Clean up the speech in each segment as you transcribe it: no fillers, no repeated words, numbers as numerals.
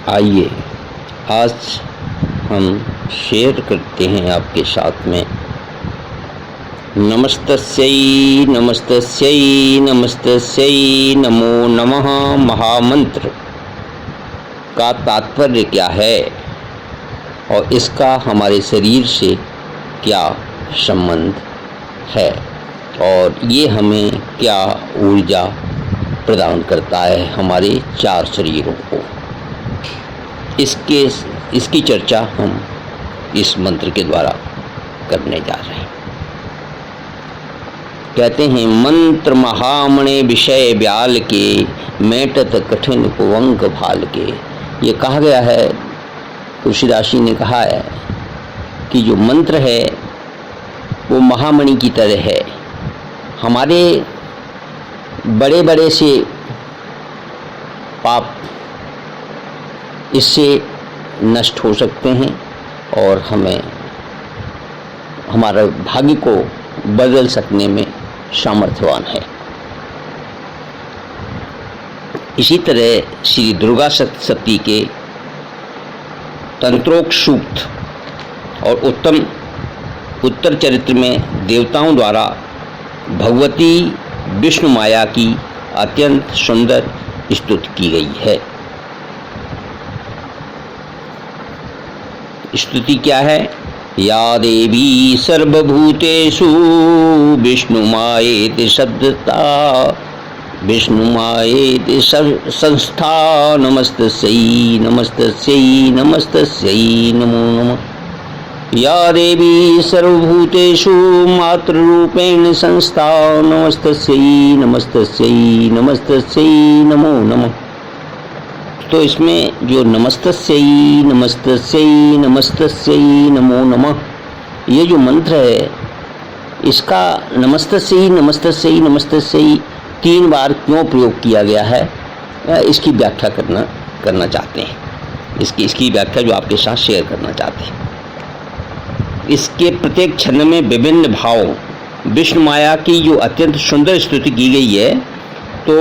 आइए आज हम शेयर करते हैं आपके साथ में नमस्तस्यै नमस्तस्यै नमस्तस्यै नमो नमः महामंत्र का तात्पर्य क्या है और इसका हमारे शरीर से क्या संबंध है और ये हमें क्या ऊर्जा प्रदान करता है हमारे 4 शरीरों को। इसकी चर्चा हम इस मंत्र के द्वारा करने जा रहे हैं। कहते हैं मंत्र महामणे विषय ब्याल के मेटत कठिन कुवंक भाल के। ये कहा गया है, तुलसीदास जी ने कहा है कि जो मंत्र है वो महामणि की तरह है। हमारे बड़े बड़े से पाप इससे नष्ट हो सकते हैं और हमें हमारा भाग्य को बदल सकने में सामर्थ्यवान है। इसी तरह श्री दुर्गा सप्तशती के तंत्रोक्त सूक्त और उत्तर चरित्र में देवताओं द्वारा भगवती विष्णु माया की अत्यंत सुंदर स्तुति की गई है। स्तुति क्या है? या देवी सर्वभूतेषु विष्णुमायेति शब्दता विष्णुमायेति संस्था नमस्तस्यै नमस्तस्यै नमस्तस्यै नमो नमः। या देवी सर्वभूतेषु मातृरूपेण संस्था नमस्तस्यै नमस्तस्यै नमस्तस्यै नमो नमः। तो इसमें जो नमस्तस्यै नमस्तस्यै नमस्तस्यै नमो नमः ये जो मंत्र है, इसका नमस्तस्यै नमस्तस्यै नमस्तस्यै 3 बार क्यों प्रयोग किया गया है, इसकी व्याख्या करना चाहते हैं। इसकी व्याख्या जो आपके साथ शेयर करना चाहते हैं। इसके प्रत्येक छंद में विभिन्न भाव विष्णु माया की जो अत्यंत सुंदर स्तुति की गई है, तो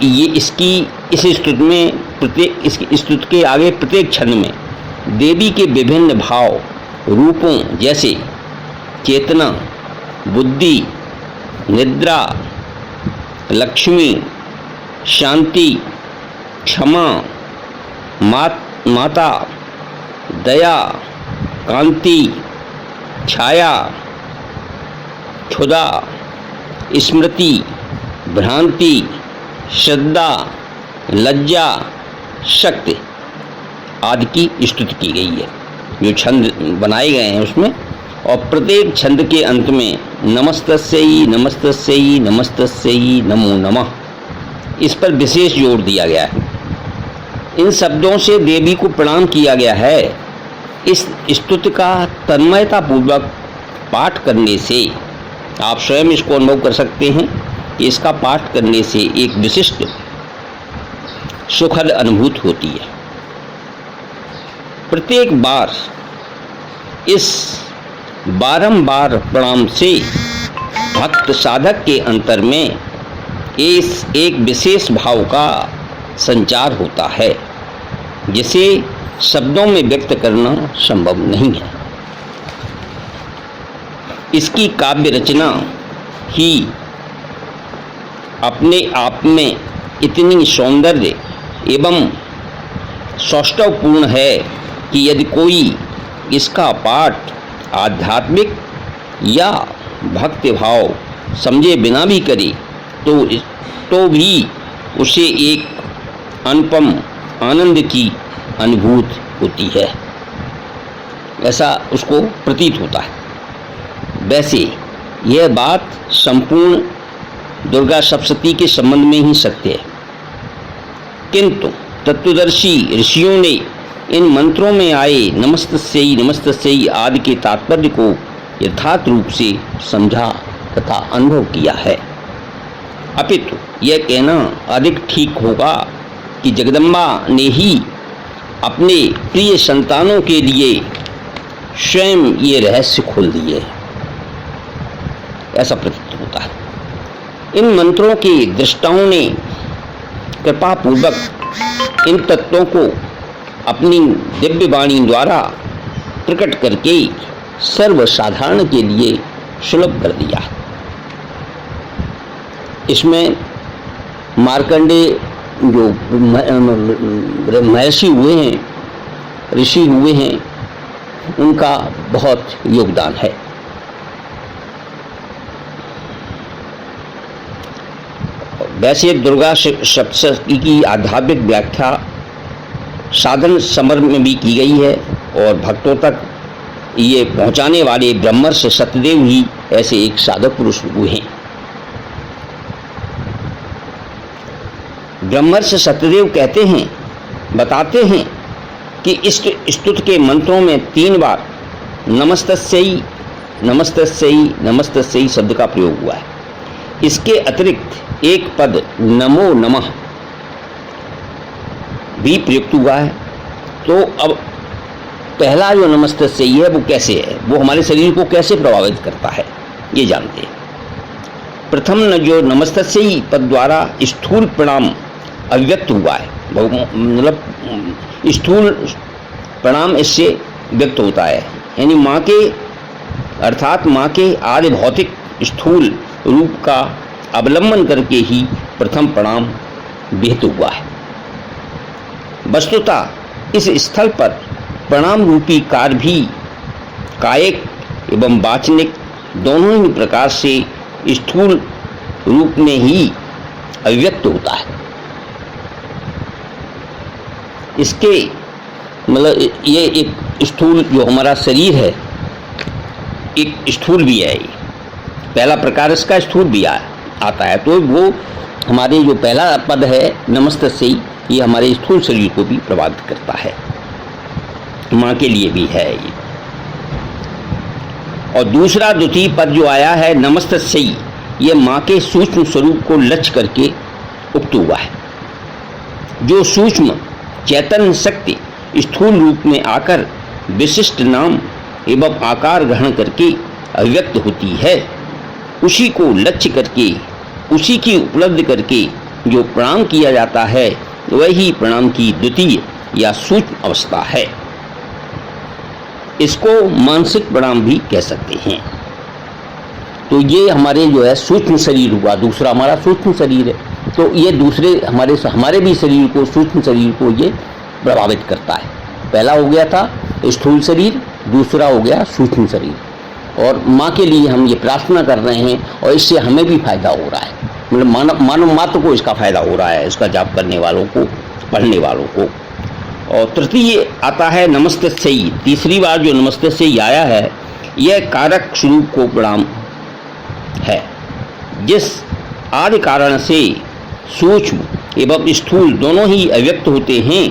ये इस स्तुति में इसकी स्तुति के आगे प्रत्येक छंद में देवी के विभिन्न भाव रूपों जैसे चेतना, बुद्धि, निद्रा, लक्ष्मी, शांति, क्षमा, माता, दया, कांति, छाया, क्षुधा, स्मृति, भ्रांति, श्रद्धा, लज्जा, शक्ति आदि की स्तुति की गई है। जो छंद बनाए गए हैं उसमें, और प्रत्येक छंद के अंत में नमस्तस्यै नमस्तस्यै नमस्तस्यै नमो नमः इस पर विशेष जोर दिया गया है। इन शब्दों से देवी को प्रणाम किया गया है। इस स्तुति का तन्मयता पूर्वक पाठ करने से आप स्वयं इसको अनुभव कर सकते हैं कि इसका पाठ करने से एक विशिष्ट सुखद अनुभूति होती है। प्रत्येक बार इस बारंबार प्रणाम से भक्त साधक के अंतर में एक विशेष भाव का संचार होता है जिसे शब्दों में व्यक्त करना संभव नहीं है। इसकी काव्य रचना ही अपने आप में इतनी सौंदर्य एवं सौष्ठवपूर्ण है कि यदि कोई इसका पाठ आध्यात्मिक या भक्ति भाव समझे बिना भी करे तो भी उसे एक अनुपम आनंद की अनुभूति होती है, ऐसा उसको प्रतीत होता है। वैसे यह बात संपूर्ण दुर्गा सप्तशती के संबंध में ही सत्य है, किंतु तत्वदर्शी ऋषियों ने इन मंत्रों में आए नमस्तस्यै नमस्तस्यै आदि के तात्पर्य को यथार्थ रूप से समझा तथा अनुभव किया है। अपितु यह कहना अधिक ठीक होगा कि जगदम्बा ने ही अपने प्रिय संतानों के लिए स्वयं ये रहस्य खोल दिए, ऐसा प्रतीत होता है। इन मंत्रों के दृष्टाओं ने कृपा पूर्वक इन तत्वों को अपनी दिव्य वाणी द्वारा प्रकट करके सर्वसाधारण के लिए सुलभ कर दिया। इसमें मार्कंडेय जो महर्षि हुए हैं, ऋषि हुए हैं, उनका बहुत योगदान है। वैसे दुर्गा सप्तशती की आध्यात्मिक व्याख्या साधन समर में भी की गई है और भक्तों तक ये पहुंचाने वाले ब्रह्मर्षि सत्यदेव ही ऐसे एक साधक पुरुष हुए हैं। ब्रह्मर्षि सत्यदेव कहते हैं, बताते हैं कि इस स्तुति के मंत्रों में 3 बार नमस्तस्यै नमस्तस्यै नमस्तस्यै शब्द का प्रयोग हुआ है। इसके अतिरिक्त एक पद नमो नमः भी प्रयुक्त हुआ है। तो अब पहला जो नमस्तस्यै है वो कैसे है, वो हमारे शरीर को कैसे प्रभावित करता है, ये जानते हैं। प्रथम जो नमस्तस्यै पद द्वारा स्थूल प्रणाम अव्यक्त हुआ है, मतलब स्थूल प्रणाम इससे व्यक्त होता है, यानी माँ के अर्थात माँ के आदि भौतिक स्थूल रूप का अवलंबन करके ही प्रथम प्रणाम विहित हुआ है। वस्तुतः इस स्थल पर प्रणाम रूपी कार्य भी कायिक एवं वाचनिक दोनों ही प्रकार से स्थूल रूप में ही अव्यक्त होता है। इसके मतलब ये एक स्थूल जो हमारा शरीर है, एक स्थूल भी है। ये पहला प्रकार इसका स्थूल भी आता है। तो वो हमारे जो पहला पद है नमस्तस्यै, ये हमारे स्थूल शरीर को भी प्रभावित करता है, माँ के लिए भी है ये। और दूसरा द्वितीय पद जो आया है नमस्तस्यै, ये माँ के सूक्ष्म स्वरूप को लक्ष्य करके उक्त हुआ है। जो सूक्ष्म चैतन्य शक्ति स्थूल रूप में आकर विशिष्ट नाम एवं आकार ग्रहण करके अव्यक्त होती है, उसी को लक्ष्य करके, उसी की उपलब्धि करके जो प्रणाम किया जाता है, वही प्रणाम की द्वितीय या सूक्ष्म अवस्था है। इसको मानसिक प्रणाम भी कह सकते हैं। तो ये हमारे जो है सूक्ष्म शरीर हुआ, दूसरा हमारा सूक्ष्म शरीर है। तो ये दूसरे हमारे भी शरीर को, सूक्ष्म शरीर को ये प्रभावित करता है। पहला हो गया था स्थूल शरीर, दूसरा हो गया सूक्ष्म शरीर। और माँ के लिए हम ये प्रार्थना कर रहे हैं और इससे हमें भी फायदा हो रहा है, मतलब मानव मात्र को इसका फायदा हो रहा है, इसका जाप करने वालों को, पढ़ने वालों को। और तृतीय आता है नमस्तस्यै। तीसरी बार जो नमस्तस्यै आया है, यह कारक स्वरूप को प्रणाम है, जिस आदि कारण से सूक्ष्म एवं स्थूल दोनों ही अव्यक्त होते हैं।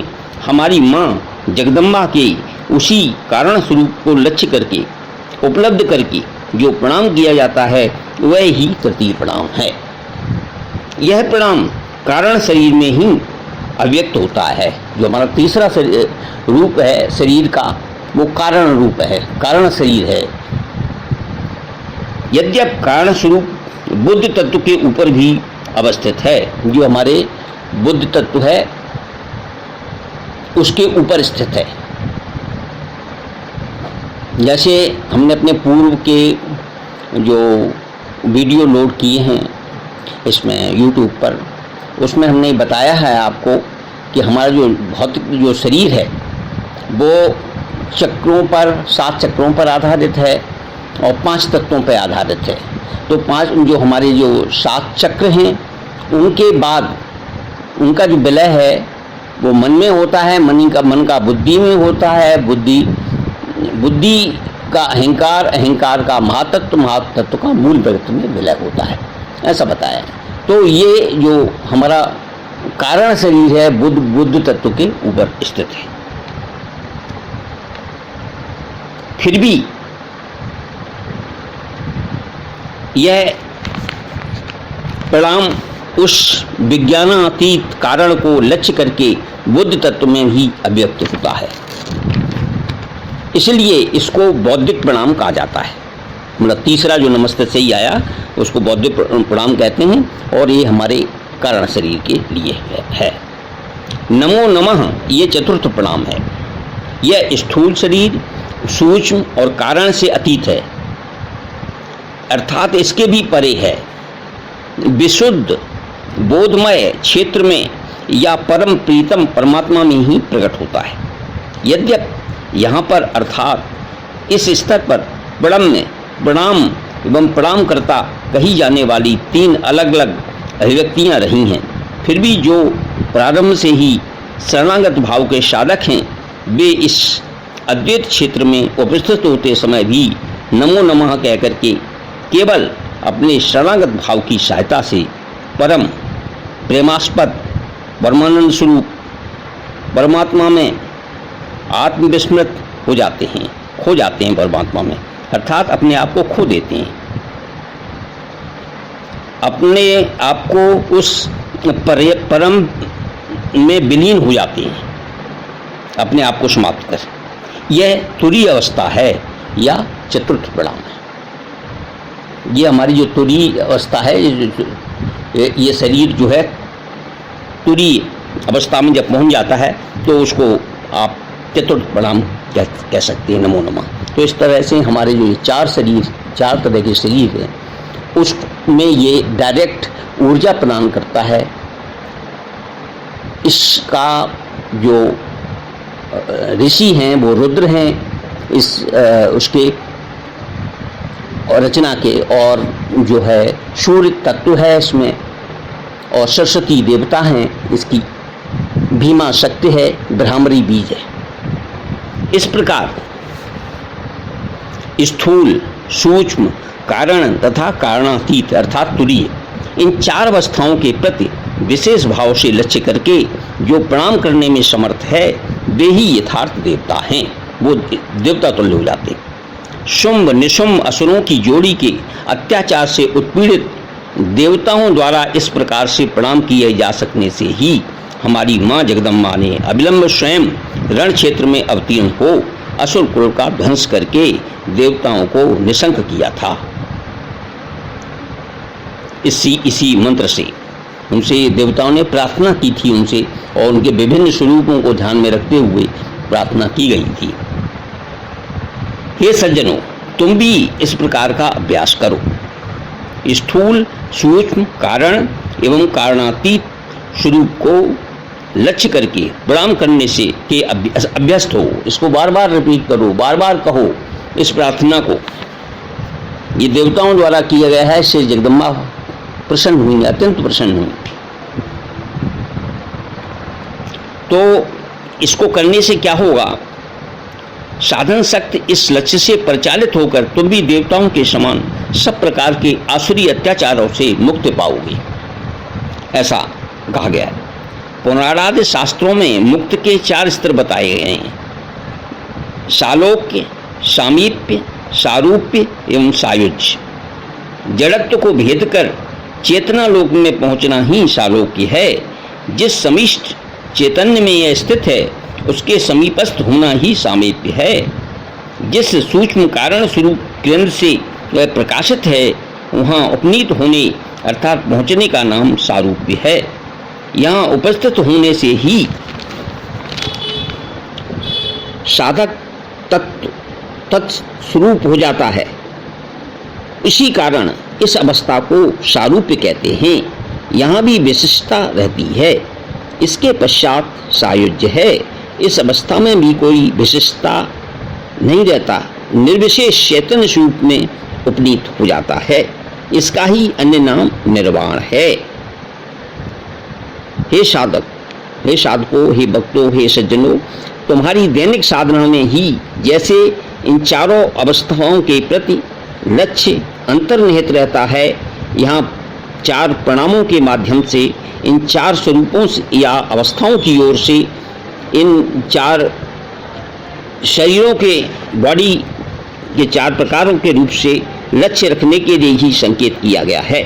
हमारी माँ जगदम्बा के उसी कारण स्वरूप को लक्ष्य करके, उपलब्ध करके जो प्रणाम किया जाता है, वह ही तृतीय प्रणाम है। यह प्रणाम कारण शरीर में ही अव्यक्त होता है। जो हमारा तीसरा रूप है शरीर का, वो कारण रूप है, कारण शरीर है। यद्यप कारण स्वरूप बुद्ध तत्व के ऊपर भी अवस्थित है, जो हमारे बुद्ध तत्व है उसके ऊपर स्थित है। जैसे हमने अपने पूर्व के जो वीडियो लोड किए हैं इसमें YouTube पर, उसमें हमने बताया है आपको कि हमारा जो भौतिक जो शरीर है वो चक्रों पर, 7 चक्रों पर आधारित है और 5 तत्वों पर आधारित है। तो 5 जो हमारे जो 7 चक्र हैं, उनके बाद उनका जो विलय है वो मन में होता है, मन का बुद्धि में होता है, बुद्धि का अहंकार, अहंकार का महातत्व, महातत्व का मूल प्रकृति में विलय होता है, ऐसा बताया। तो ये जो हमारा कारण शरीर है बुद्ध तत्व के ऊपर स्थित है। फिर भी यह प्रणाम उस विज्ञानातीत कारण को लक्ष्य करके बुद्ध तत्व में ही अभिव्यक्त होता है। इसलिए इसको बौद्धिक प्रणाम कहा जाता है। मतलब तीसरा जो नमस्तस्यै आया उसको बौद्धिक प्रणाम कहते हैं, और ये हमारे कारण शरीर के लिए है। नमो नमः ये चतुर्थ प्रणाम है। यह स्थूल शरीर सूक्ष्म और कारण से अतीत है, अर्थात इसके भी परे है। विशुद्ध बोधमय क्षेत्र में या परम प्रीतम परमात्मा में ही प्रकट होता है। यद्यपि यहाँ पर अर्थात इस स्तर पर प्रणाम एवं प्रणाम करता कही जाने वाली 3 अलग अलग अभिव्यक्तियाँ रही हैं, फिर भी जो प्रारंभ से ही शरणागत भाव के साधक हैं वे इस अद्वैत क्षेत्र में उपस्थित होते समय भी नमो नमः कहकर के केवल अपने शरणागत भाव की सहायता से परम प्रेमास्पद परमानंद स्वरूप परमात्मा में आत्मविस्मृत हो जाते हैं, खो जाते हैं परमात्मा में, अर्थात अपने आप को खो देते हैं, अपने आप को उस परम में विलीन हो जाते हैं, अपने आप को समाप्त कर। यह तुरीय अवस्था है या चतुर्थ प्रणाम है। ये हमारी जो तुरीय अवस्था है, ये शरीर जो है तुरीय अवस्था में जब पहुंच जाता है तो उसको आप चतुर्थ प्रणाम कह सकते हैं, नमो नमः। तो इस तरह से हमारे जो ये 4 शरीर, 4 तरह के शरीर हैं, उसमें ये डायरेक्ट ऊर्जा प्रदान करता है। इसका जो ऋषि हैं वो रुद्र हैं, उसके रचना के, और जो है सूर्य तत्व है इसमें, और सरस्वती देवता हैं इसकी, भीमा शक्ति है, ब्रह्मरी बीज है। इस प्रकार स्थूल सूक्ष्म कारण तथा कारणातीत अर्थात तुरीय इन 4 अवस्थाओं के प्रति विशेष भाव से लक्ष्य करके जो प्रणाम करने में समर्थ है वे ही यथार्थ देवता हैं, वो देवता तुल्य हो जाते। शुंभ निशुंभ असुरों की जोड़ी के अत्याचार से उत्पीड़ित देवताओं द्वारा इस प्रकार से प्रणाम किए जा सकने से ही हमारी माँ जगदम्बा ने अविलंब स्वयं रण क्षेत्र में अवतीर्ण हो असुर कुल का ध्वंस करके देवताओं को निशंक किया था। इसी मंत्र से उनसे देवताओं ने प्रार्थना की थी उनसे, और उनके विभिन्न स्वरूपों को ध्यान में रखते हुए प्रार्थना की गई थी। हे सज्जनों, तुम भी इस प्रकार का अभ्यास करो। स्थूल सूक्ष्म कारण एवं कारणातीत स्वरूप को लक्ष्य करके प्रणाम करने से के अभ्यस्त हो। इसको बार बार रिपीट करो, बार बार कहो इस प्रार्थना को। ये देवताओं द्वारा किया गया है, श्री जगदम्बा प्रसन्न हुई, अत्यंत प्रसन्न हुई। तो इसको करने से क्या होगा? साधन शक्ति इस लक्ष्य से परिचालित होकर तुम भी देवताओं के समान सब प्रकार के आसुरी अत्याचारों से मुक्ति पाओगे, ऐसा कहा गया है। पुराणादि शास्त्रों में मुक्त के 4 स्तर बताए गए हैं: सालोक्य, सामीप्य, सारूप्य एवं सायुज्य। जड़त्व को भेद कर चेतना लोक में पहुंचना ही सालोक्य है। जिस समिष्ट चैतन्य में यह स्थित है उसके समीपस्थ होना ही सामीप्य है। जिस सूक्ष्म कारण स्वरूप केंद्र से वह प्रकाशित है वहाँ उपनीत होने अर्थात पहुँचने का नाम सारूप्य है। यहाँ उपस्थित होने से ही साधक तत्स्वरूप हो जाता है। इसी कारण इस अवस्था को सारूप्य कहते हैं। यहाँ भी विशिष्टता रहती है। इसके पश्चात सायुज्य है। इस अवस्था में भी कोई विशिष्टता नहीं रहता, निर्विशेष चैतन्य स्वरूप में उपनीत हो जाता है। इसका ही अन्य नाम निर्वाण है। हे साधक, हे साधकों, हे भक्तों, हे सज्जनों, तुम्हारी दैनिक साधना में ही जैसे इन 4 अवस्थाओं के प्रति लक्ष्य अंतर्निहित रहता है, यहाँ 4 प्रणामों के माध्यम से इन 4 स्वरूपों से या अवस्थाओं की ओर से इन 4 शरीरों के बॉडी के 4 प्रकारों के रूप से लक्ष्य रखने के लिए ही संकेत किया गया है।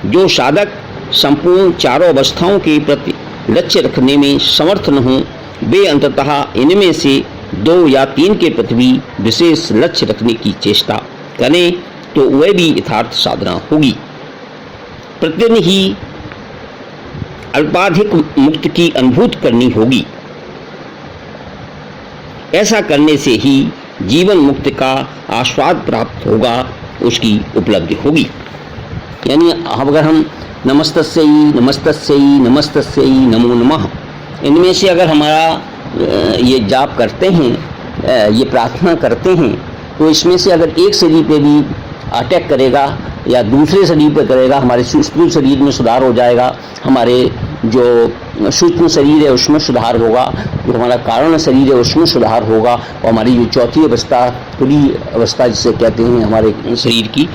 जो साधक संपूर्ण 4 अवस्थाओं के प्रति लक्ष्य रखने में समर्थ न हों वे अंततः इनमें से 2 या 3 के प्रति भी विशेष लक्ष्य रखने की चेष्टा करें तो वह भी यथार्थ साधना होगी। प्रतिदिन ही अल्पाधिक मुक्त की अनुभूति करनी होगी। ऐसा करने से ही जीवन मुक्ति का आस्वाद प्राप्त होगा, उसकी उपलब्धि होगी। यानी अगर हम नमस्तस्यै नमस्तस्यै नमस्तस्यै नमो नमः, इनमें से अगर हमारा ये जाप करते हैं, ये प्रार्थना करते हैं, तो इसमें से अगर एक शरीर पे भी अटैक करेगा या दूसरे शरीर पे करेगा, हमारे स्थूल शरीर में सुधार हो जाएगा, हमारे जो सूक्ष्म शरीर है उसमें सुधार होगा, जो हमारा कारण शरीर है उसमें सुधार होगा, और हमारी जो चौथी अवस्था, तुरी अवस्था जिसे कहते हैं हमारे शरीर की,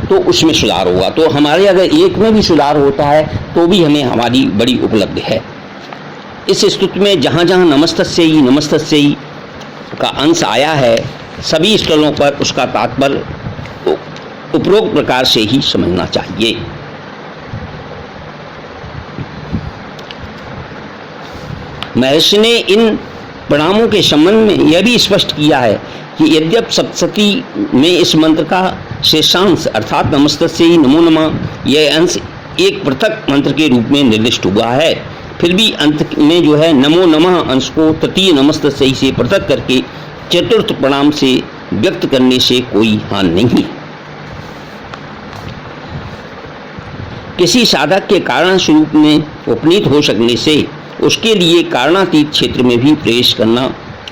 तो उसमें सुधार होगा। तो हमारे अगर एक में भी सुधार होता है तो भी हमें हमारी बड़ी उपलब्धि है। इस स्तुति में जहाँ जहाँ नमस्तस्यै का अंश आया है, सभी स्थलों पर उसका तात्पर्य उपरोक्त प्रकार से ही समझना चाहिए। महर्षि ने इन प्रणामों के संबंध में यह भी स्पष्ट किया है कि यद्यप सप्तशती में इस मंत्र का शेषांश अर्थात नमस्तस्यै नमो नमः यह अंश एक पृथक मंत्र के रूप में निर्दिष्ट हुआ है, फिर भी अंत में जो है नमो नमः अंश को तृतीय नमस्तस्यै से पृथक करके चतुर्थ प्रणाम से व्यक्त करने से कोई हानि नहीं। किसी साधक के कारण स्वरूप में उपनीत हो सकने से उसके लिए कारणातीत क्षेत्र में भी प्रवेश करना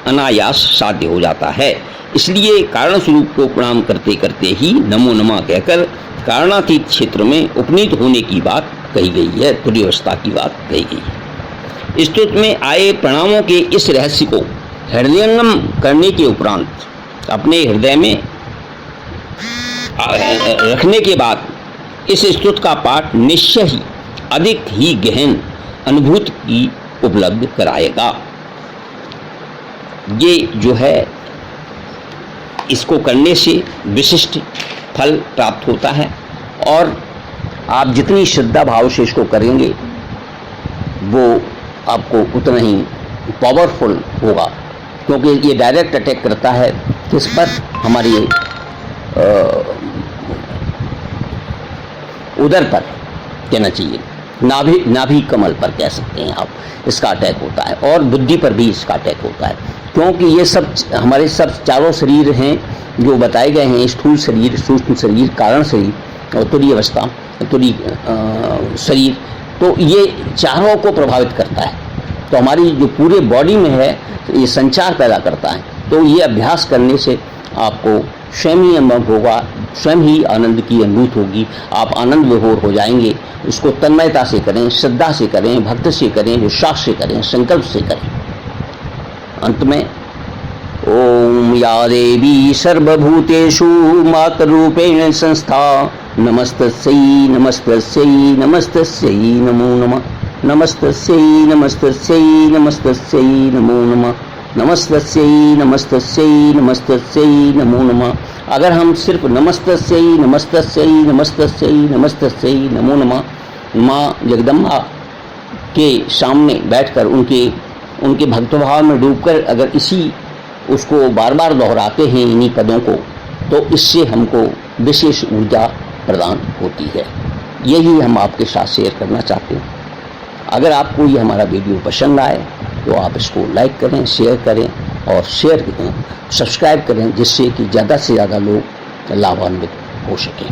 अनायास साध्य हो जाता है। इसलिए कारण स्वरूप को प्रणाम करते करते ही नमो नमः कहकर कारणातीत क्षेत्र में उपनीत होने की बात कही गई है, तुरीयावस्था की बात कही गई है। स्तुति में आए प्रणामों के इस रहस्य को हृदयंगम करने के उपरांत अपने हृदय में रखने के बाद इस स्तुति का पाठ निश्चय ही अधिक ही गहन अनुभूति की उपलब्ध कराएगा। ये जो है इसको करने से विशिष्ट फल प्राप्त होता है, और आप जितनी श्रद्धा भाव से इसको करेंगे वो आपको उतना ही पावरफुल होगा, क्योंकि ये डायरेक्ट अटैक करता है किस पर, हमारी उदर पर कहना चाहिए, नाभि कमल पर कह सकते हैं आप, इसका अटैक होता है, और बुद्धि पर भी इसका अटैक होता है, क्योंकि ये सब हमारे सब चारों शरीर हैं जो बताए गए हैं, स्थूल शरीर, सूक्ष्म शरीर, कारण शरीर और तुरीय अवस्था, तुरीय शरीर, तो ये चारों को प्रभावित करता है। तो हमारी जो पूरे बॉडी में है ये संचार पैदा करता है। तो ये अभ्यास करने से आपको स्वयं ही अनुभव होगा, स्वयं ही आनंद की अनुभूति होगी, आप आनंद विभोर हो जाएंगे। इसको तन्मयता से करें, श्रद्धा से करें, भक्ति से करें, विश्वास से करें, संकल्प से करें। अंत में ओम या देवी सर्वभूतेषु मातरूपेण संस्था नमस्तस्यै नमस्तस्यै नमस्तस्यै नमो नमः नमस्तस्यै नमस्तस्यै नमस्तस्यै नमो नमः नमस्तस्यै नमस्तस्यै नमस्तस्यै नमो नमः। अगर हम सिर्फ नमस्तस्यै नमस्तस्यै नमस्तस्यै नमस्तस्यै नमो नमः माँ जगदम्बा के सामने बैठकर उनके भक्तभाव में डूबकर अगर इसी उसको बार बार दोहराते हैं इन्हीं पदों को, तो इससे हमको विशेष ऊर्जा प्रदान होती है। यही हम आपके साथ शेयर करना चाहते हैं। अगर आपको ये हमारा वीडियो पसंद आए तो आप इसको लाइक करें, शेयर करें और शेयर करें, सब्सक्राइब करें, जिससे कि ज़्यादा से ज़्यादा लोग लाभान्वित हो सकें।